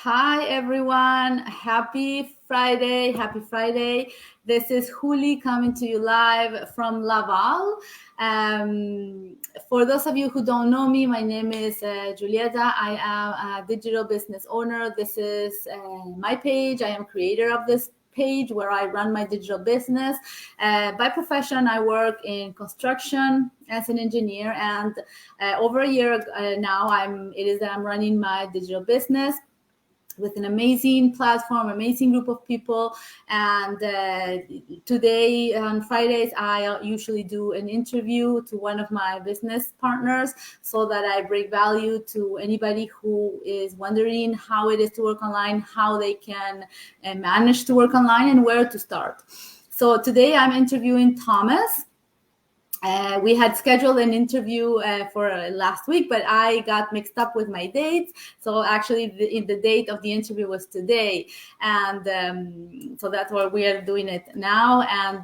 Hi everyone, happy Friday, happy Friday. This is Juli coming to you live from Laval. For those of you who don't know me, my name is Julieta. I am a digital business owner. This is my page. I am creator of this page where I run my digital business. By profession, I work in construction as an engineer, and over a year now, I'm running my digital business with an amazing platform, amazing group of people. And today on Fridays, I usually do an interview to one of my business partners so that I bring value to anybody who is wondering how it is to work online, how they can manage to work online, and where to start. So today I'm interviewing Thomas. We had scheduled an interview for last week, but I got mixed up with my dates. So actually, the date of the interview was today, and so that's why we are doing it now. And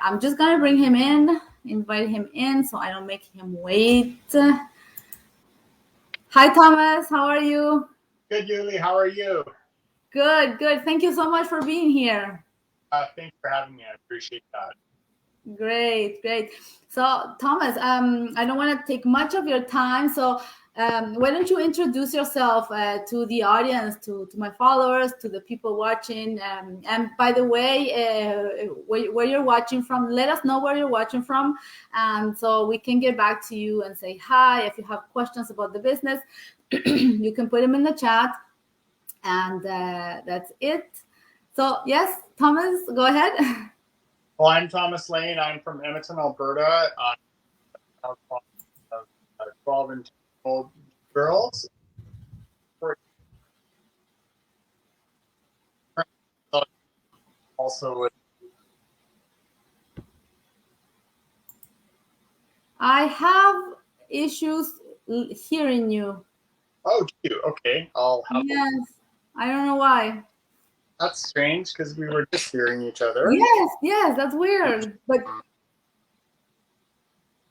I'm just gonna bring him in, invite him in, so I don't make him wait. Hi, Thomas. How are you? Good, Yuli. How are you? Good, good. Thank you so much for being here. Thanks for having me. I appreciate that. Great, great. So, Thomas, I don't want to take much of your time. So, why don't you introduce yourself to the audience, to my followers, to the people watching? And by the way, where you're watching from, let us know where you're watching from. And so we can get back to you and say hi. If you have questions about the business, you can put them in the chat. And that's it. So, yes, Thomas, go ahead. Well, I'm Thomas Lane. I'm from Edmonton, Alberta. I'm of 12 and 2-year-old girls. Also, I have issues hearing you. oh, you okay? I'll have. Yes, I don't know why. That's strange because we were just hearing each other. Yes, yes, that's weird.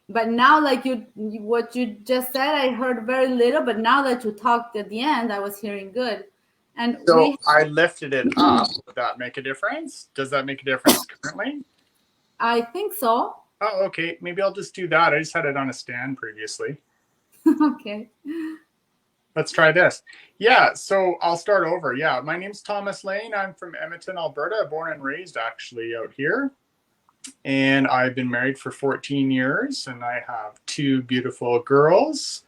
But now, like what you just said, I heard very little. But now that you talked at the end, I was hearing good. And So we, I lifted it up. Would that make a difference? Does that make a difference currently? I think so. Oh, okay. Maybe I'll just do that. I just had it on a stand previously. Okay. Let's try this. Yeah, so I'll start over. Yeah, my name's Thomas Lane. I'm from Edmonton, Alberta, born and raised actually out here. And I've been married for 14 years and I have two beautiful girls.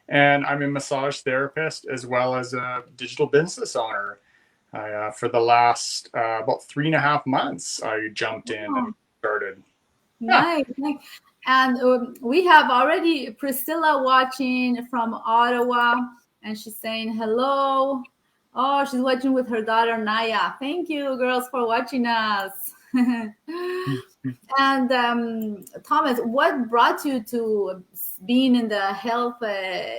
And I'm a massage therapist as well as a digital business owner. For the last about 3.5 months, I jumped in and Oh, started. Yeah. nice, nice. And we have already Priscilla watching from Ottawa, and she's saying hello. Oh, she's watching with her daughter Naya. Thank you, girls, for watching us. And Thomas, what brought you to being in the health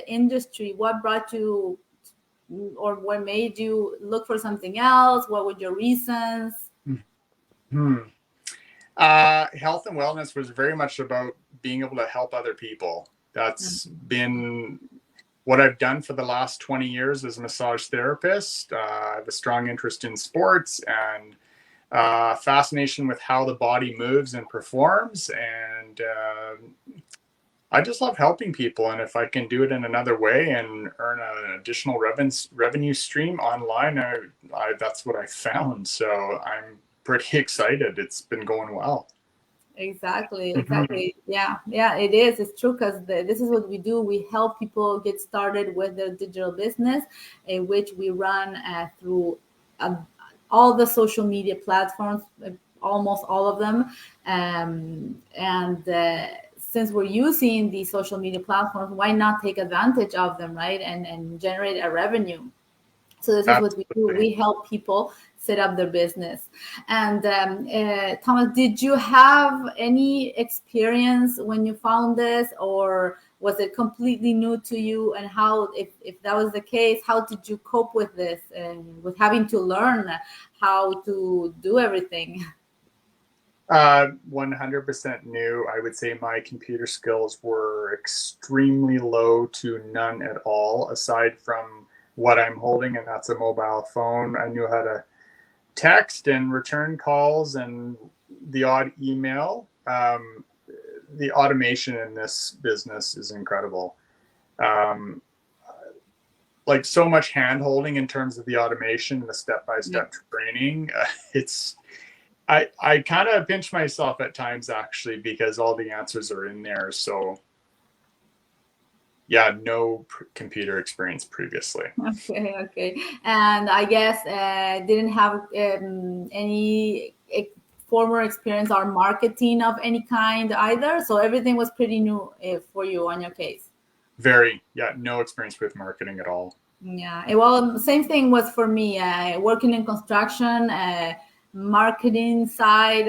industry? What brought you, or what made you look for something else? What were your reasons? Hmm. Health and wellness was very much about being able to help other people. That's been what I've done for the last 20 years as a massage therapist. I have a strong interest in sports and fascination with how the body moves and performs. And I just love helping people. And if I can do it in another way and earn an additional revenue stream online, that's what I found. So I'm pretty excited. It's been going well. Exactly, Mm-hmm. exactly. Yeah, yeah, it is. It's true because this is what we do. We help people get started with their digital business, in which we run through uh, all the social media platforms, almost all of them. And since we're using these social media platforms, why not take advantage of them, right? And generate a revenue. So this is what we do. Absolutely. We help people set up their business. And Thomas, did you have any experience when you found this, or was it completely new to you? And how, if that was the case, how did you cope with this and with having to learn how to do everything? 100% new. I would say my computer skills were extremely low to none at all, aside from what I'm holding, and that's a mobile phone. I knew how to text and return calls and the odd email. The automation in this business is incredible. Um, like so much hand holding in terms of the automation and the step-by-step training. I kind of pinch myself at times actually, because all the answers are in there. So yeah, no computer experience previously. Okay. And I guess didn't have any former experience or marketing of any kind either. So everything was pretty new for you on your case. No experience with marketing at all. Yeah, well, same thing was for me. Working in construction, marketing side,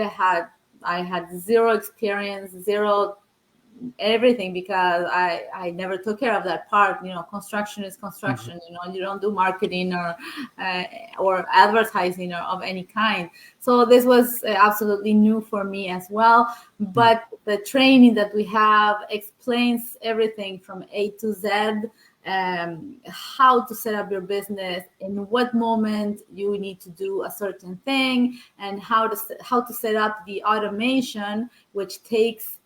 I had zero experience, zero everything, because I never took care of that part. Construction is construction. You don't do marketing or advertising or of any kind. So this was absolutely new for me as well. But the training that we have explains everything from A to Z. How to set up your business, in what moment you need to do a certain thing, and how to set up the automation, which takes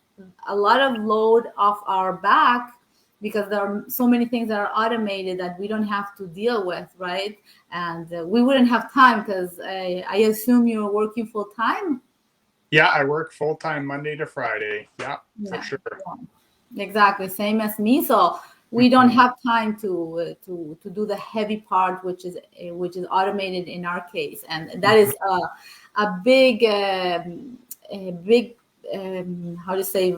a lot of load off our back, because there are so many things that are automated that we don't have to deal with, right? And we wouldn't have time, because I assume you're working full time. Yeah, I work full time Monday to Friday. Yeah, for sure. Yeah. Exactly, same as me. So we don't have time to do the heavy part, which is automated in our case, and that is a big how to say,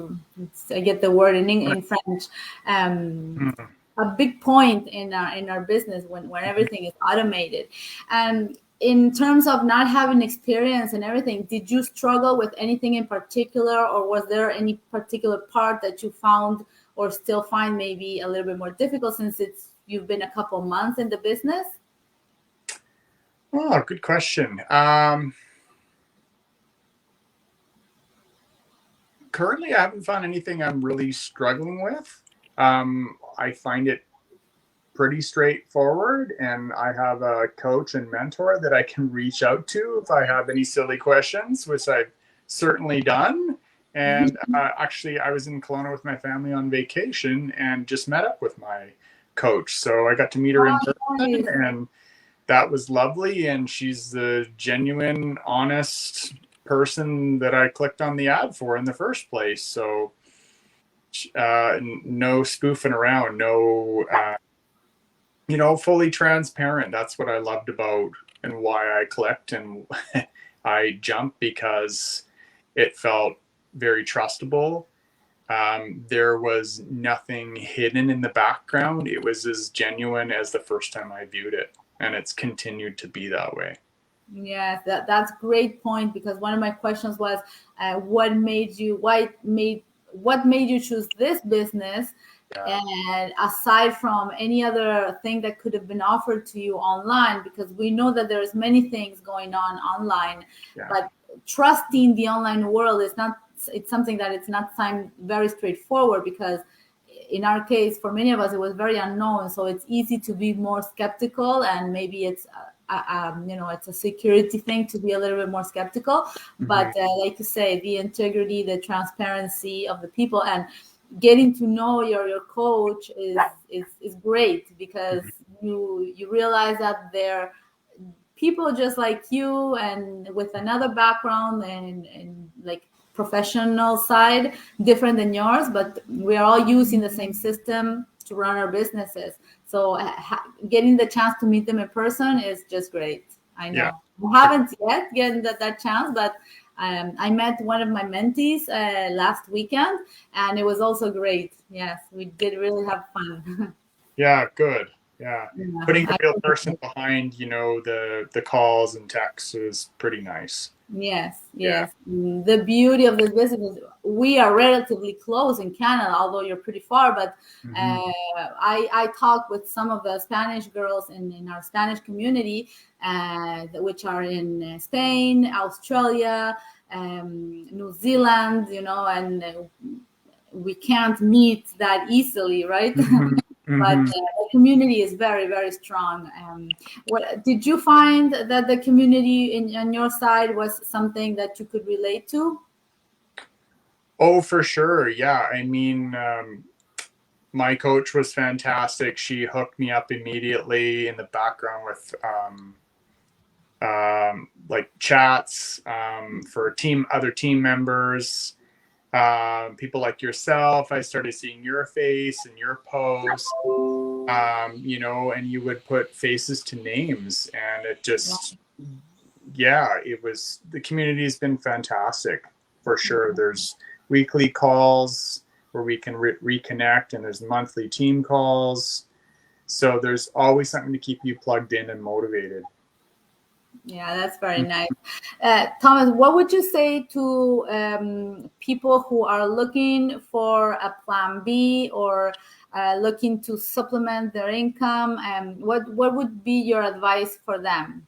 I get the word in French, a big point in our business when everything is automated. And in terms of not having experience and everything, did you struggle with anything in particular, or was there any particular part that you found or still find maybe a little bit more difficult, since you've been a couple months in the business? Oh, good question. Currently, I haven't found anything I'm really struggling with. I find it pretty straightforward, and I have a coach and mentor that I can reach out to if I have any silly questions, which I've certainly done. And actually, I was in Kelowna with my family on vacation and just met up with my coach. So I got to meet her in person, and that was lovely. And she's the genuine, honest person that I clicked on the ad for in the first place. So no spoofing around, no, fully transparent. That's what I loved about and why I clicked and I jumped, because it felt very trustable. There was nothing hidden in the background. It was as genuine as the first time I viewed it, and it's continued to be that way. Yes, that's a great point, because one of my questions was, what made you choose this business? Yeah. And aside from any other thing that could have been offered to you online, because we know that there's many things going on online, but trusting the online world it's something that it's not very straightforward, because in our case, for many of us, it was very unknown. So it's easy to be more skeptical, and maybe it's it's a security thing to be a little bit more skeptical. But like you say, the integrity, the transparency of the people, and getting to know your coach is great, because you realize that they're people just like you, and with another background and like professional side different than yours, but we are all using the same system to run our businesses. So getting the chance to meet them in person is just great. I know I haven't yet gotten that chance, but I met one of my mentees last weekend, and it was also great. Yes, we did really have fun. Yeah, good. Yeah. Putting a real person behind, the calls and texts is pretty nice. Yes. The beauty of this business is we are relatively close in Canada, although you're pretty far. But I talk with some of the Spanish girls in our Spanish community, which are in Spain, Australia, New Zealand, and we can't meet that easily, right? but the community is very, very strong. What did you find that the community on your side was something that you could relate to? Oh, for sure. Yeah. I mean, my coach was fantastic. She hooked me up immediately in the background with like chats for other team members, people like yourself. I started seeing your face and your posts, you know, and you would put faces to names, and it just, yeah, it was, the community has been fantastic for sure. There's weekly calls where we can reconnect, and there's monthly team calls. So there's always something to keep you plugged in and motivated. Yeah, that's very nice. Thomas, what would you say to people who are looking for a plan B, or looking to supplement their income? What would be your advice for them?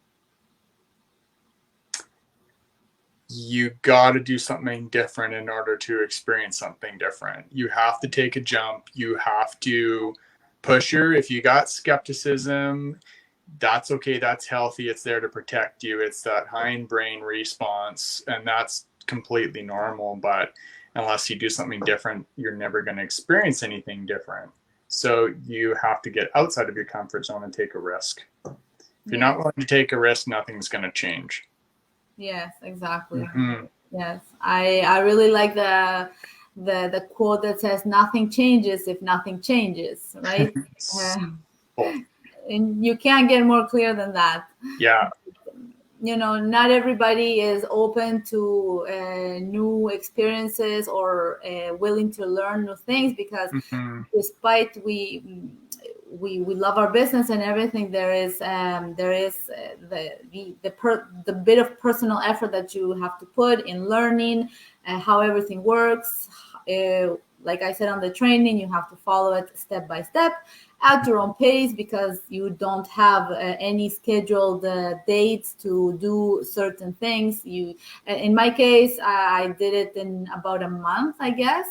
You got to do something different in order to experience something different. You have to take a jump. You have to push if you got skepticism, that's okay. That's healthy. It's there to protect you. It's that hindbrain response, and that's completely normal. But unless you do something different, you're never going to experience anything different. So you have to get outside of your comfort zone and take a risk. If you're not willing to take a risk, nothing's going to change. Yes, exactly. Yes, I really like the quote that says nothing changes if nothing changes, right? And you can't get more clear than that. Yeah. You know, not everybody is open to new experiences or willing to learn new things, because despite we love our business and everything, there is the bit of personal effort that you have to put in learning how everything works. Like I said, on the training, you have to follow it step by step at your own pace, because you don't have any scheduled dates to do certain things. In my case, I did it in about a month, I guess.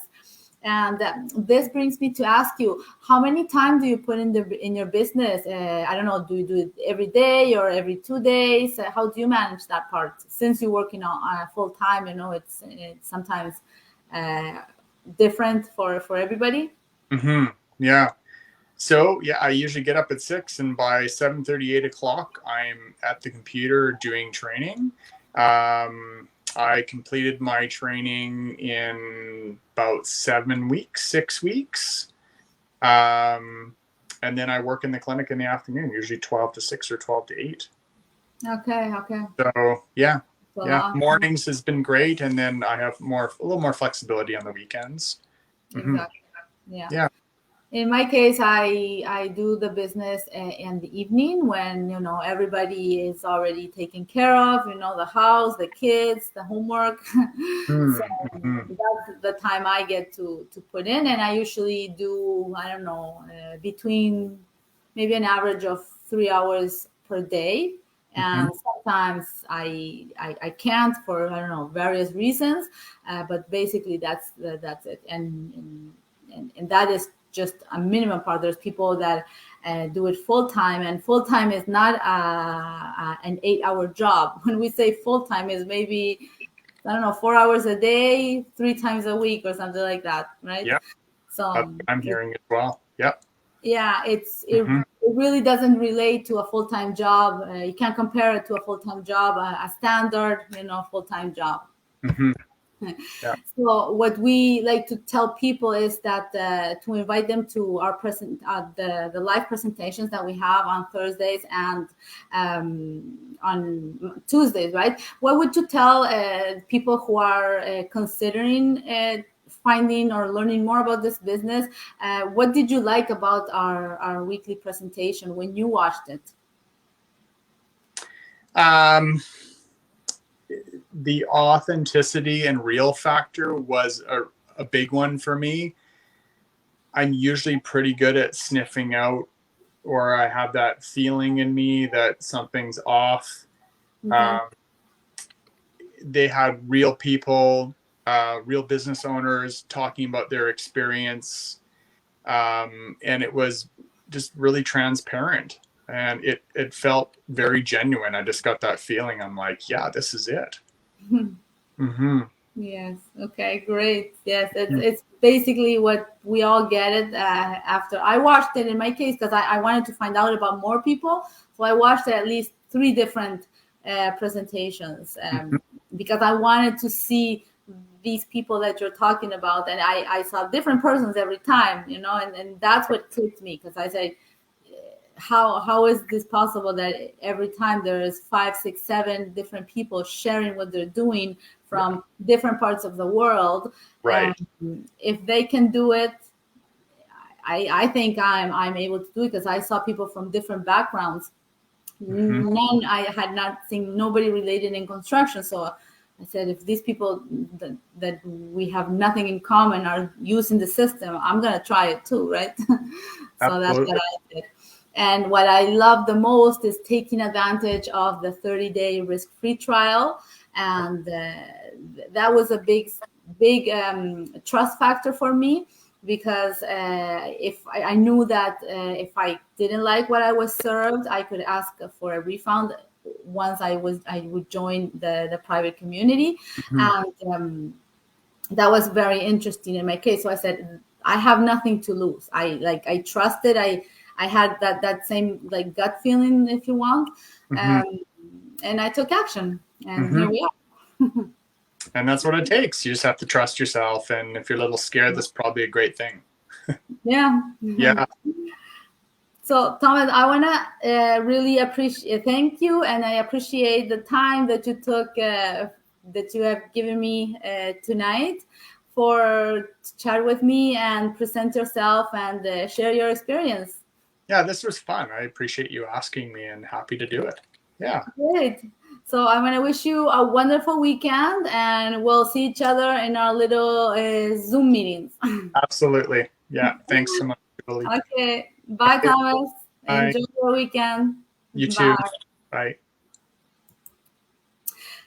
And this brings me to ask you, how many times do you put in your business? I don't know, do you do it every day or every 2 days? How do you manage that part? Since you're working on full time, you know, it's sometimes different for everybody. Yeah. So yeah, I usually get up at 6, and by 7:30, 8 o'clock, I'm at the computer doing training. I completed my training in about 6 weeks. And then I work in the clinic in the afternoon, usually 12 to 6 or 12 to 8. Okay. So yeah. Mornings has been great. And then I have a little more flexibility on the weekends. Exactly. Yeah. In my case, I do the business in the evening, when, you know, everybody is already taken care of, you know, the house, the kids, the homework. So that's the time I get to put in. And I usually do, I don't know, between maybe an average of 3 hours per day. And sometimes I can't, for, I don't know, various reasons. But basically that's it. And that is just a minimum part. There's people that do it full time, and full time is not an 8-hour job. When we say full time, is maybe, I don't know, 4 hours a day, 3 times a week, or something like that, right? Yeah. So I'm hearing as well. Yep. Yeah, it really doesn't relate to a full-time job. You can't compare it to a full-time job, a standard, you know, full-time job. Yeah. So what we like to tell people is that to invite them to our the live presentations that we have on Thursdays and on Tuesdays, right? What would you tell people who are considering finding or learning more about this business? What did you like about our weekly presentation when you watched it? The authenticity and real factor was a big one for me. I'm usually pretty good at sniffing out, or I have that feeling in me that something's off. They had real people, real business owners talking about their experience. And it was just really transparent, and it felt very genuine. I just got that feeling. I'm like, yeah, this is it. Mm-hmm. Yes. Okay. Great. Yes. It's basically what we all get it after I watched it in my case, because I wanted to find out about more people. So I watched at least 3 different presentations because I wanted to see these people that you're talking about. And I saw different persons every time, and that's what clicked me, because I say, how is this possible that every time there is 5, 6, 7 different people sharing what they're doing from different parts of the world? Right. If they can do it, I think I'm able to do it, because I saw people from different backgrounds. None, I had not seen nobody related in construction. So I said, if these people that we have nothing in common are using the system, I'm gonna try it too, right? So Absolutely. that's what I did. And what I love the most is taking advantage of the 30-day risk-free trial. And that was a big trust factor for me, because if I knew that if I didn't like what I was served, I could ask for a refund once I would join the private community. And that was very interesting in my case. So I said, I have nothing to lose. I trusted. I had that same like gut feeling, if you want, and I took action, and here we are. And that's what it takes. You just have to trust yourself, and if you're a little scared, that's probably a great thing. Yeah. Yeah. So Thomas, I want to really thank you, and I appreciate the time that you took, that you have given me tonight for to chat with me and present yourself and share your experience. Yeah, this was fun. I appreciate you asking me, and happy to do it. Yeah. Great. So I'm going to wish you a wonderful weekend, and we'll see each other in our little Zoom meetings. Absolutely. Yeah. Thanks so much, Julie. Okay. Bye, Thomas. Bye. Enjoy your weekend. You too. Bye. Bye.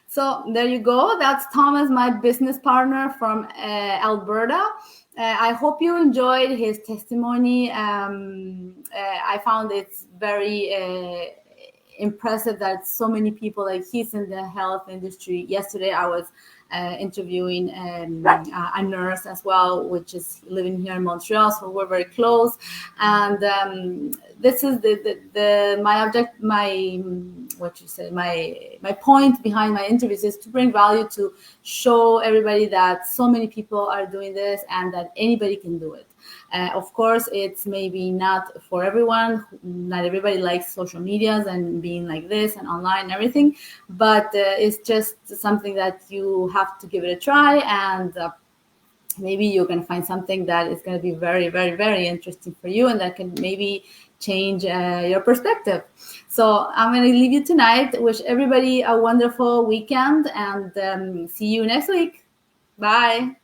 So there you go. That's Thomas, my business partner from Alberta. I hope you enjoyed his testimony. I found it's very impressive that so many people, like he's in the health industry. Yesterday I was interviewing a nurse as well, which is living here in Montreal, so we're very close. And this is my point behind my interviews is to bring value, to show everybody that so many people are doing this and that anybody can do it. Of course, it's maybe not for everyone. Not everybody likes social medias and being like this and online and everything, but it's just something that you have to give it a try, and maybe you're going to find something that is going to be very, very, very interesting for you, and that can maybe change your perspective. So I'm going to leave you tonight. Wish everybody a wonderful weekend, and see you next week. Bye.